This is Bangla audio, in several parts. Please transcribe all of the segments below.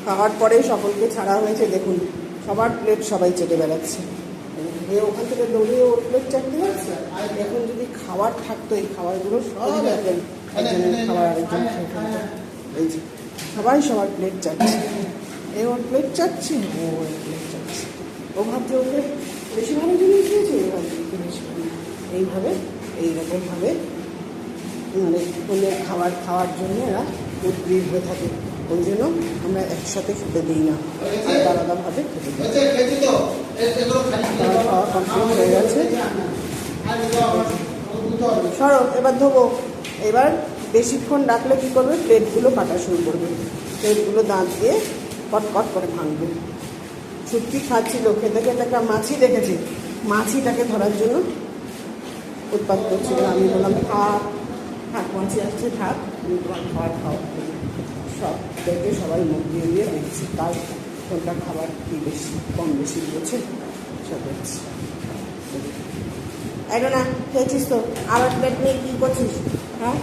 খাওয়ার পরে সকলকে ছাড়া হয়েছে। দেখুন সবার প্লেট সবাই চেটে বেড়াচ্ছে। ওখান থেকে দৌড়িয়ে ওর প্লেট চাটতে যাচ্ছে। এখন যদি খাবার থাকতো এই খাবারগুলো সব একজনের খাবার আরেকজন খেয়ে ফেলতো। এই যে সবাই সবার প্লেট চাটছে, এ ওর প্লেট চাটছে, ও ওর প্লেট চাটছে। ও ভাবছে ওকে বেশি ভালো জিনিস দিয়েছে, ও ভাবছে বেশি ভালো। এইভাবে এইরকমভাবে মানে অন্যের খাবার খাওয়ার জন্য এরা উদ্গ্রীব হয়ে থাকে। ওই জন্য আমরা একসাথে খেতে দিই না, আলাদা আলাদাভাবে খেতে দিই। খাওয়া কমপ্লিট হয়ে গেছে। সরো এবার ধোবো। এবার বেশিক্ষণ রাখলে কী করবে, প্লেটগুলো কাটা শুরু করবে। প্লেটগুলো দাঁত দিয়ে কটকট করে ভাঙবে। ছুটকি খাচ্ছিল, খেতে খেতে একটা মাছি দেখেছি, মাছিটাকে ধরার জন্য উৎপাত করছিল। আমি বললাম থাক থাক, মাছি আসছে থাক, তুমি তোমার খাবার খাও। সব দেখে সবাই মুখ দিয়ে দিয়ে দেখছি তার কোনটা খাবার কী বেশি কম বেশি দিয়েছে সব দেখছি। এটা না খেয়েছিস তো, আবার প্লেট নিয়ে কী করছিস? হ্যাঁ,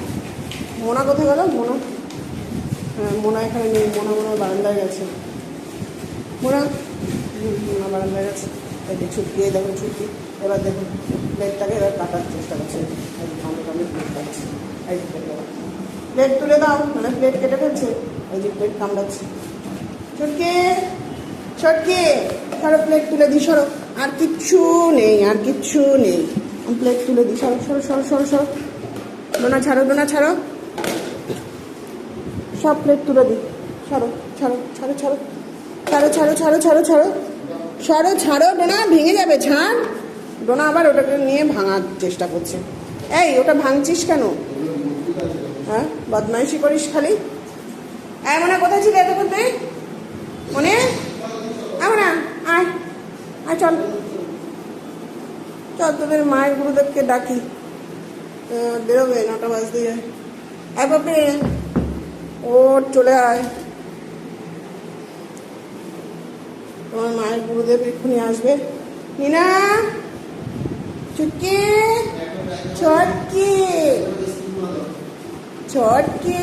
মোনা কোথায় গেল? মোনা, হ্যাঁ মোনা এখানে নেই, মোনা বারান্দায় গেছে। মোনা বারান্দায় গেছে। এই যে ছুটকি, দেখুন ছুটকি এবার দেখুন প্লেটটাকে এবার কাটার চেষ্টা করছে। আমি প্লেট কাটছি, এই প্লেট তুলে দাও, মানে প্লেট কেটে ফেলছে। এই যে প্লেট কামড়াচ্ছে। ছুটকি ছটকি সরো, প্লেট তুলে দিই, সরো। আর কিচ্ছু নেই, আর কিচ্ছু নেই, আমি প্লেট তুলে দিই, সরো সরো সরো সরো সরো। ডোনা ছাড়ো, ডোনা ছাড়ো, সব প্লেট তুলে দিই। ছাড়ো ছাড়ো ছাড়ো ছাড়ো ছাড়ো ছাড়ো ছাড়ো ছাড়ো ছাড়ো সরো, ছাড়ো ডোনা, ভেঙে যাবে, ছাড়। ডোনা আবার ওটাকে নিয়ে ভাঙার চেষ্টা করছে। এই ওটা ভাঙছিস কেন? হ্যাঁ বদমাইশি করিস খালি। মনে কোথায় ছিল এতক্ষণ তুই? মনে না, আয় আয় চল চল, তোদের মায়ের গুরুদেবকে ডাকি, বেরোবে 9টা বাজতে যায়। বাপরে ও চলে আয়, তোমার মায়ের গুরুদেব এক্ষুনি আসবে। নিনা চুটকি ছটকি ছটকি,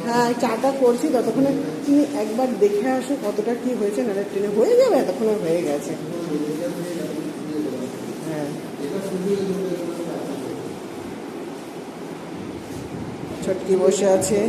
হ্যাঁ চাটা করছি, ততক্ষণে তুমি একবার দেখে আসো কতটা কি হয়েছে। নাহলে ট্রেনে হয়ে যাবে, এতক্ষণে হয়ে গেছে। হ্যাঁ ছটকি বসে আছে।